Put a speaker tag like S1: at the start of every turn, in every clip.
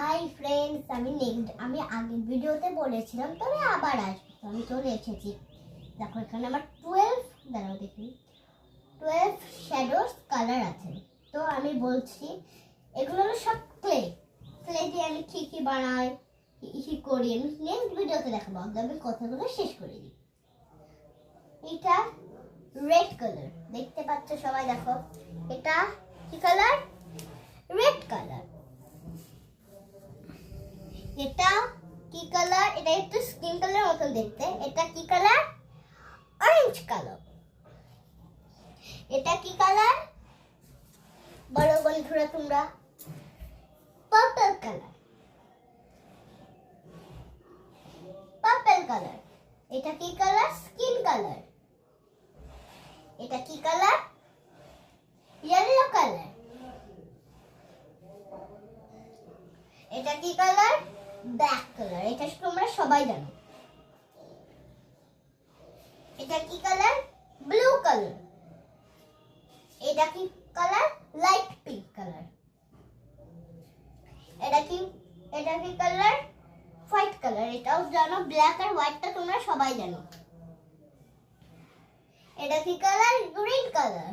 S1: Hi friends, আমি আগের ভিডিওতে বলেছিলাম তবে আবার আসবো। আমি চলে এসেছি। দেখো এখানে আমার 12 শ্যাডোস কালার আছে। তো আমি বলছি এগুলো হলো সব ক্লে দিয়ে আমি কি বানাই, কি করি আমি নেক্সট ভিডিওতে দেখাবো। আমি কথাগুলো শেষ করে দিই। এটা রেড কালার, দেখতে পাচ্ছ সবাই, দেখো এটা কি কালার? Red colour. এটা কি কালার? এটা একটু স্কিন কালার মতো দেখতে। এটা কি কালার? Orange colour. এটা কি কালার বলো বন্ধুরা তোমরা? Purple colour. Purple colour. এটা কি কালার? Skin colour. এটা কি কালার? Yellow colour. এটা কি কালার? Black colour. এটা তোমরা সবাই জানো। এটা কি কালার? Blue colour. এটা কি কালার? Light pink colour. এটা কি কালার? White colour. এটাও জানো, ব্ল্যাক আর হোয়াইটটা তোমরা সবাই জানো। এটা কি কালার? Green colour.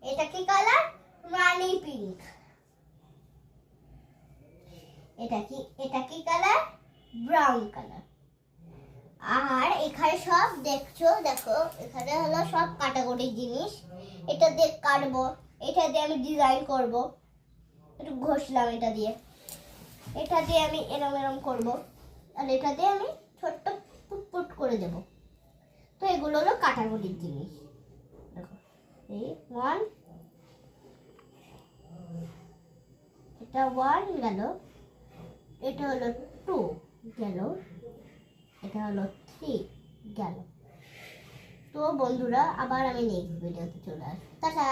S1: এটা কি কালার? রানী পিঙ্ক। এটা কি কালার? Brown colour. আর এখানে সব দেখো এখানে হলো সব কাটাকুটি জিনিস। এটা দিয়ে কাটবো, এটা দিয়ে আমি ডিজাইন করব। একটু ঘষলাম এটা দিয়ে আমি এরম করব, আর এটা দিয়ে আমি ছোট্ট পুট করে দেব। তো এগুলো হলো কাটাকুটির জিনিস। দেখো এই 1, এটা 1 গেল, এটা হলো 2 গেল, এটা হলো 3 গেল। তো বন্ধুরা আবার আমি নেক্সট ভিডিওতে চলে আসবো। টাটা।